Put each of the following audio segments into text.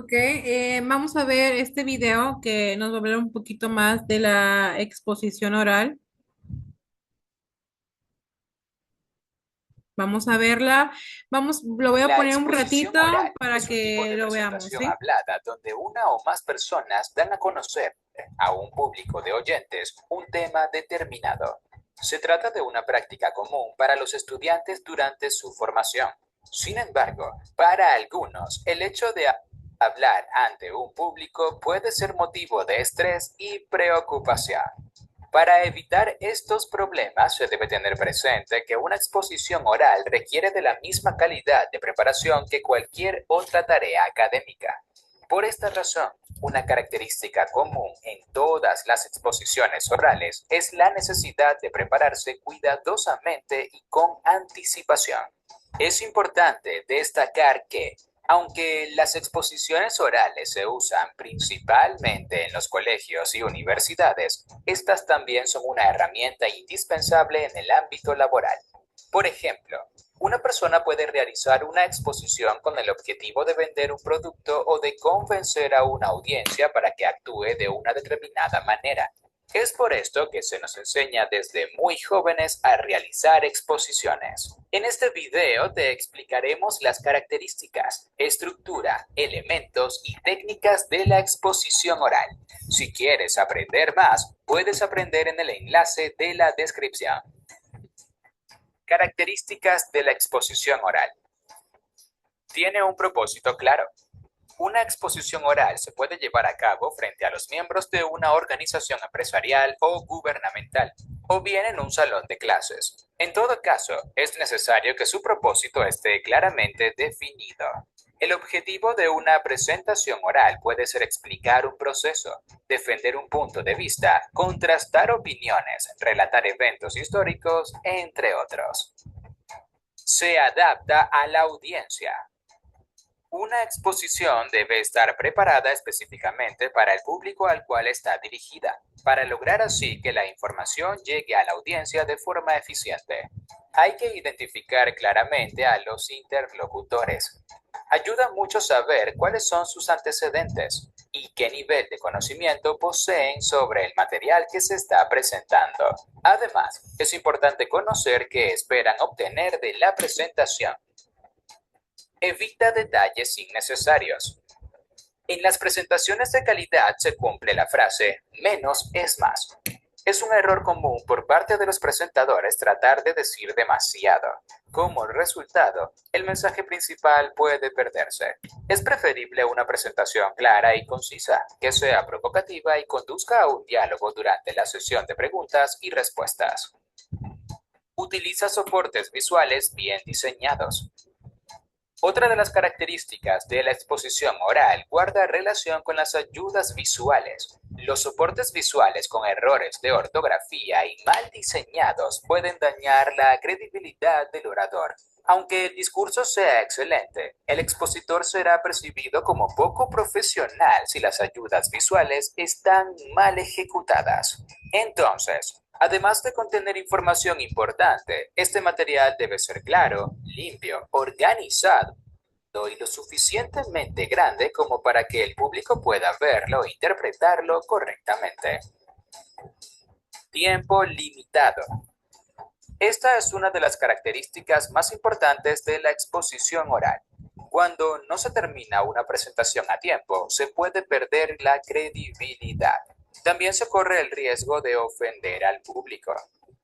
Ok, vamos a ver este video que nos va a hablar un poquito más de la exposición oral. Vamos a verla. Lo voy a La poner un exposición ratito oral para es un tipo que de lo veamos, presentación ¿sí? hablada donde una o más personas dan a conocer a un público de oyentes un tema determinado. Se trata de una práctica común para los estudiantes durante su formación. Sin embargo, para algunos, el hecho de hablar ante un público puede ser motivo de estrés y preocupación. Para evitar estos problemas, se debe tener presente que una exposición oral requiere de la misma calidad de preparación que cualquier otra tarea académica. Por esta razón, una característica común en todas las exposiciones orales es la necesidad de prepararse cuidadosamente y con anticipación. Es importante destacar que, aunque las exposiciones orales se usan principalmente en los colegios y universidades, estas también son una herramienta indispensable en el ámbito laboral. Por ejemplo, una persona puede realizar una exposición con el objetivo de vender un producto o de convencer a una audiencia para que actúe de una determinada manera. Es por esto que se nos enseña desde muy jóvenes a realizar exposiciones. En este video te explicaremos las características, estructura, elementos y técnicas de la exposición oral. Si quieres aprender más, puedes aprender en el enlace de la descripción. Características de la exposición oral. Tiene un propósito claro. Una exposición oral se puede llevar a cabo frente a los miembros de una organización empresarial o gubernamental, o bien en un salón de clases. En todo caso, es necesario que su propósito esté claramente definido. El objetivo de una presentación oral puede ser explicar un proceso, defender un punto de vista, contrastar opiniones, relatar eventos históricos, entre otros. Se adapta a la audiencia. Una exposición debe estar preparada específicamente para el público al cual está dirigida, para lograr así que la información llegue a la audiencia de forma eficiente. Hay que identificar claramente a los interlocutores. Ayuda mucho saber cuáles son sus antecedentes y qué nivel de conocimiento poseen sobre el material que se está presentando. Además, es importante conocer qué esperan obtener de la presentación. Evita detalles innecesarios. En las presentaciones de calidad se cumple la frase menos es más. Es un error común por parte de los presentadores tratar de decir demasiado. Como resultado, el mensaje principal puede perderse. Es preferible una presentación clara y concisa, que sea provocativa y conduzca a un diálogo durante la sesión de preguntas y respuestas. Utiliza soportes visuales bien diseñados. Otra de las características de la exposición oral guarda relación con las ayudas visuales. Los soportes visuales con errores de ortografía y mal diseñados pueden dañar la credibilidad del orador. Aunque el discurso sea excelente, el expositor será percibido como poco profesional si las ayudas visuales están mal ejecutadas. Entonces, además de contener información importante, este material debe ser claro, limpio, organizado y lo suficientemente grande como para que el público pueda verlo e interpretarlo correctamente. Tiempo limitado. Esta es una de las características más importantes de la exposición oral. Cuando no se termina una presentación a tiempo, se puede perder la credibilidad. También se corre el riesgo de ofender al público.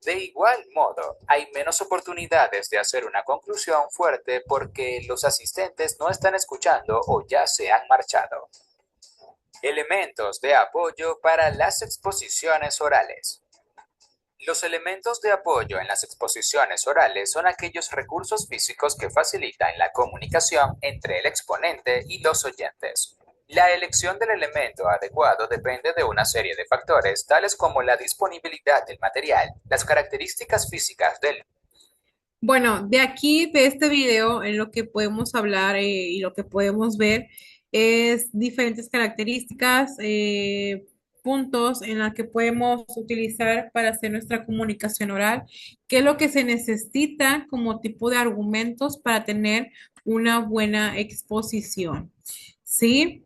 De igual modo, hay menos oportunidades de hacer una conclusión fuerte porque los asistentes no están escuchando o ya se han marchado. Elementos de apoyo para las exposiciones orales. Los elementos de apoyo en las exposiciones orales son aquellos recursos físicos que facilitan la comunicación entre el exponente y los oyentes. La elección del elemento adecuado depende de una serie de factores, tales como la disponibilidad del material, las características físicas del... Bueno, de aquí, de este video, en lo que podemos hablar y lo que podemos ver es diferentes características, puntos en los que podemos utilizar para hacer nuestra comunicación oral, qué es lo que se necesita como tipo de argumentos para tener una buena exposición. ¿Sí?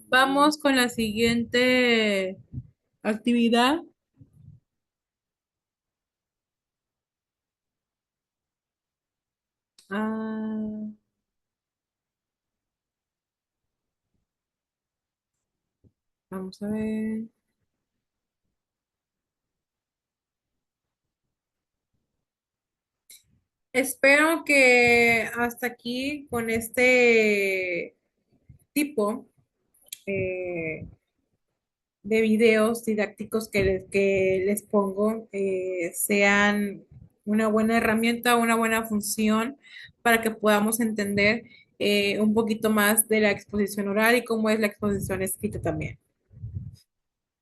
Vamos con la siguiente actividad. Ah, vamos a ver. Espero que hasta aquí con este tipo eh, de videos didácticos que les pongo sean una buena herramienta, una buena función para que podamos entender un poquito más de la exposición oral y cómo es la exposición escrita también.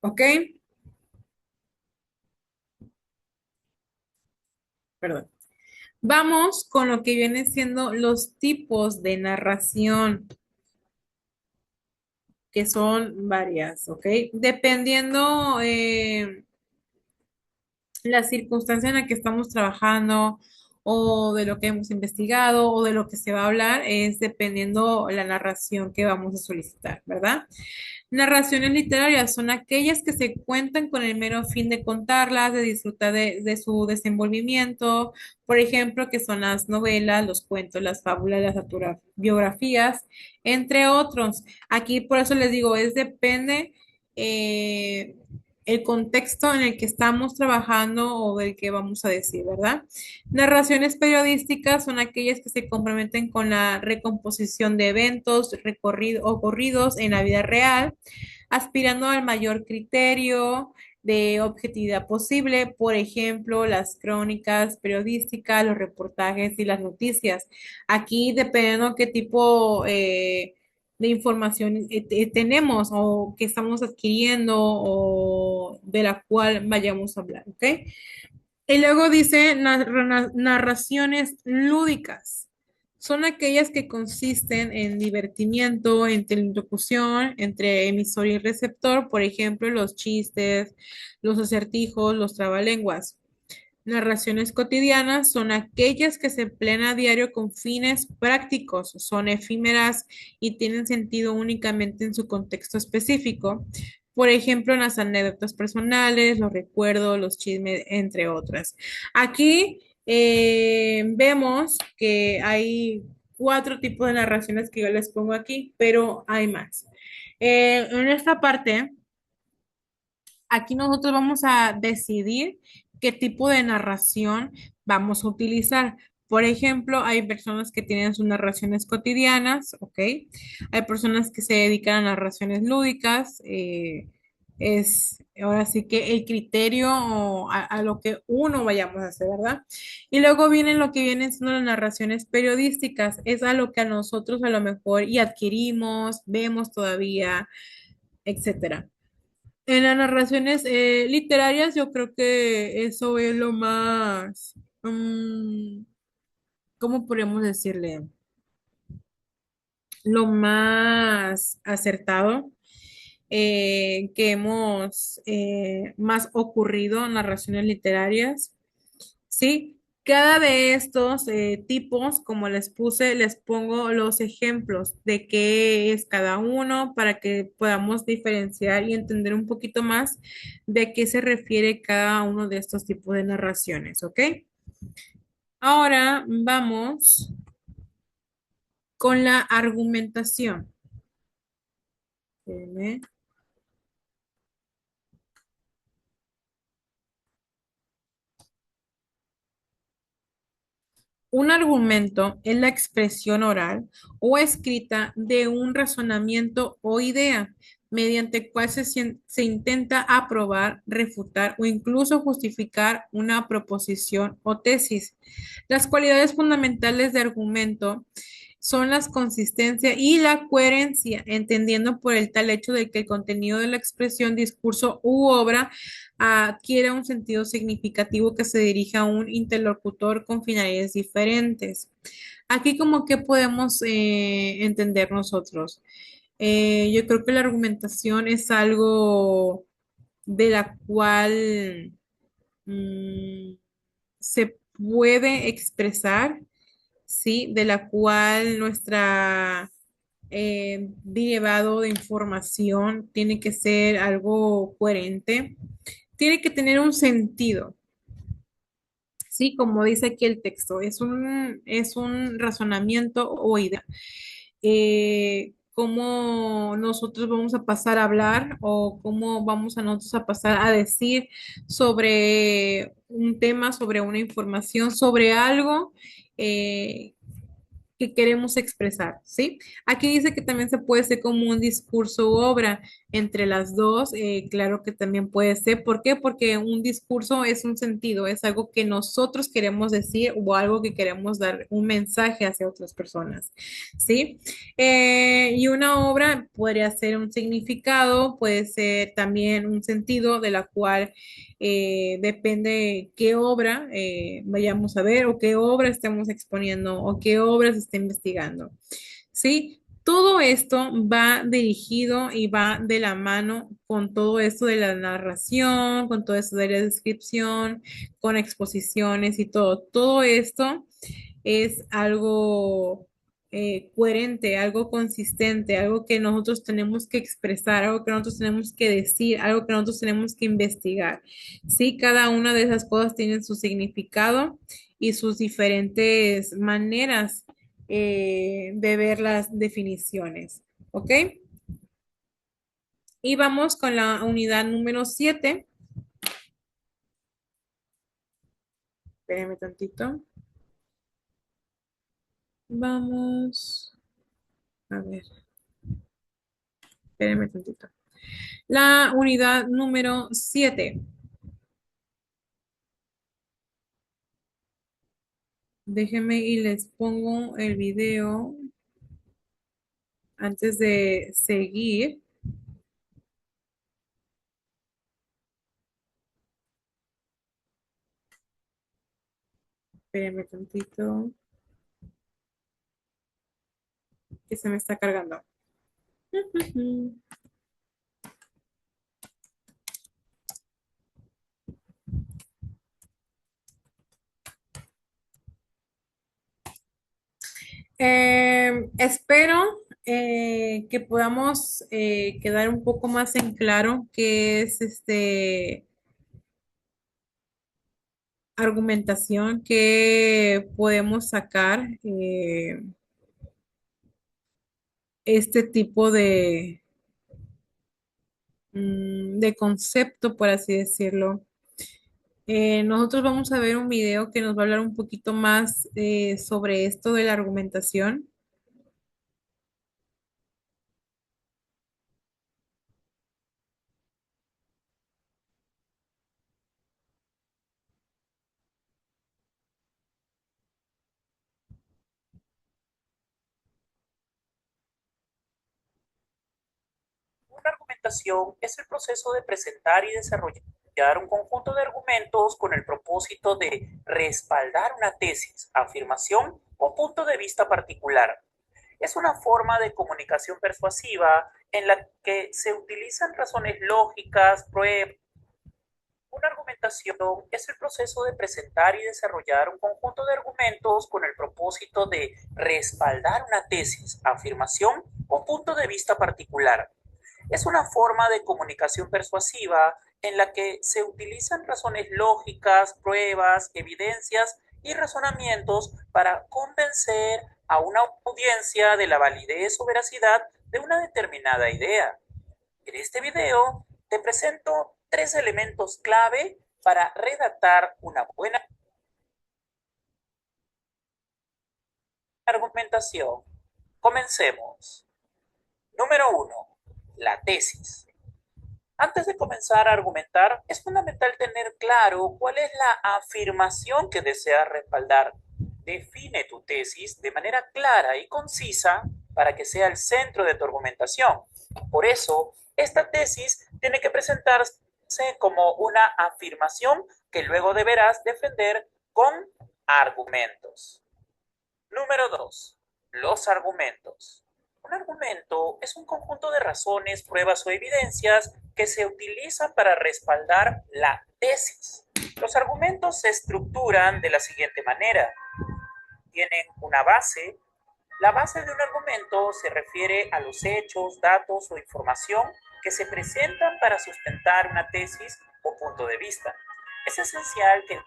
¿Ok? Perdón. Vamos con lo que vienen siendo los tipos de narración, que son varias, ¿ok? Dependiendo la circunstancia en la que estamos trabajando o de lo que hemos investigado o de lo que se va a hablar, es dependiendo la narración que vamos a solicitar, ¿verdad? Narraciones literarias son aquellas que se cuentan con el mero fin de contarlas, de disfrutar de su desenvolvimiento, por ejemplo, que son las novelas, los cuentos, las fábulas, las biografías, entre otros. Aquí por eso les digo, es depende eh, el contexto en el que estamos trabajando o del que vamos a decir, ¿verdad? Narraciones periodísticas son aquellas que se comprometen con la recomposición de eventos ocurridos en la vida real, aspirando al mayor criterio de objetividad posible, por ejemplo, las crónicas periodísticas, los reportajes y las noticias. Aquí, dependiendo qué tipo de información tenemos o que estamos adquiriendo o de la cual vayamos a hablar, ¿ok? Y luego dice narraciones lúdicas. Son aquellas que consisten en divertimiento, entre interlocución, entre emisor y receptor, por ejemplo, los chistes, los acertijos, los trabalenguas. Narraciones cotidianas son aquellas que se emplean a diario con fines prácticos, son efímeras y tienen sentido únicamente en su contexto específico. Por ejemplo, en las anécdotas personales, los recuerdos, los chismes, entre otras. Aquí vemos que hay cuatro tipos de narraciones que yo les pongo aquí, pero hay más. En esta parte aquí nosotros vamos a decidir qué tipo de narración vamos a utilizar. Por ejemplo, hay personas que tienen sus narraciones cotidianas, ¿ok? Hay personas que se dedican a narraciones lúdicas. Es ahora sí que el criterio o a lo que uno vayamos a hacer, ¿verdad? Y luego vienen lo que vienen siendo las narraciones periodísticas. Es a lo que a nosotros a lo mejor y adquirimos, vemos todavía, etcétera. En las narraciones literarias, yo creo que eso es lo más, ¿cómo podemos decirle? Lo más acertado que hemos más ocurrido en narraciones literarias. Sí, cada de estos tipos, como les puse, les pongo los ejemplos de qué es cada uno para que podamos diferenciar y entender un poquito más de qué se refiere cada uno de estos tipos de narraciones, ¿ok? Ahora vamos con la argumentación. Espérenme. Un argumento es la expresión oral o escrita de un razonamiento o idea, mediante cual se intenta aprobar, refutar o incluso justificar una proposición o tesis. Las cualidades fundamentales de argumento son la consistencia y la coherencia, entendiendo por el tal hecho de que el contenido de la expresión, discurso u obra adquiere un sentido significativo que se dirige a un interlocutor con finalidades diferentes. Aquí como que podemos entender nosotros. Yo creo que la argumentación es algo de la cual se puede expresar, ¿sí? De la cual nuestra llevado de información, tiene que ser algo coherente, tiene que tener un sentido. Sí, como dice aquí el texto, es un razonamiento o idea. Cómo nosotros vamos a pasar a hablar o cómo vamos a nosotros a pasar a decir sobre un tema, sobre una información, sobre algo eh, que queremos expresar, ¿sí? Aquí dice que también se puede ser como un discurso u obra entre las dos, claro que también puede ser. ¿Por qué? Porque un discurso es un sentido, es algo que nosotros queremos decir o algo que queremos dar un mensaje hacia otras personas, ¿sí? Y una obra podría ser un significado, puede ser también un sentido de la cual depende qué obra vayamos a ver o qué obra estemos exponiendo o qué obra se esté investigando. ¿Sí? Todo esto va dirigido y va de la mano con todo esto de la narración, con todo esto de la descripción, con exposiciones y todo. Todo esto es algo coherente, algo consistente, algo que nosotros tenemos que expresar, algo que nosotros tenemos que decir, algo que nosotros tenemos que investigar. Sí, cada una de esas cosas tiene su significado y sus diferentes maneras de ver las definiciones. ¿Ok? Y vamos con la unidad número 7. Espérenme tantito. Vamos. A ver, espérenme tantito. La unidad número 7. Déjenme y les pongo el video antes de seguir. Espérenme tantito, que se me está cargando. Espero que podamos quedar un poco más en claro qué es argumentación que podemos sacar este tipo de concepto, por así decirlo. Nosotros vamos a ver un video que nos va a hablar un poquito más sobre esto de la argumentación. Una argumentación es el proceso de presentar y desarrollar un conjunto de argumentos con el propósito de respaldar una tesis, afirmación o punto de vista particular. Es una forma de comunicación persuasiva en la que se utilizan razones lógicas, pruebas. Una argumentación es el proceso de presentar y desarrollar un conjunto de argumentos con el propósito de respaldar una tesis, afirmación o punto de vista particular. Es una forma de comunicación persuasiva en la que se utilizan razones lógicas, pruebas, evidencias y razonamientos para convencer a una audiencia de la validez o veracidad de una determinada idea. En este video te presento 3 elementos clave para redactar una buena argumentación. Comencemos. Número 1. La tesis. Antes de comenzar a argumentar, es fundamental tener claro cuál es la afirmación que deseas respaldar. Define tu tesis de manera clara y concisa para que sea el centro de tu argumentación. Por eso, esta tesis tiene que presentarse como una afirmación que luego deberás defender con argumentos. Número 2. Los argumentos. Un argumento es un conjunto de razones, pruebas o evidencias que se utilizan para respaldar la tesis. Los argumentos se estructuran de la siguiente manera. Tienen una base, La base de un argumento se refiere a los hechos, datos o información que se presentan para sustentar una tesis o punto de vista. Es esencial que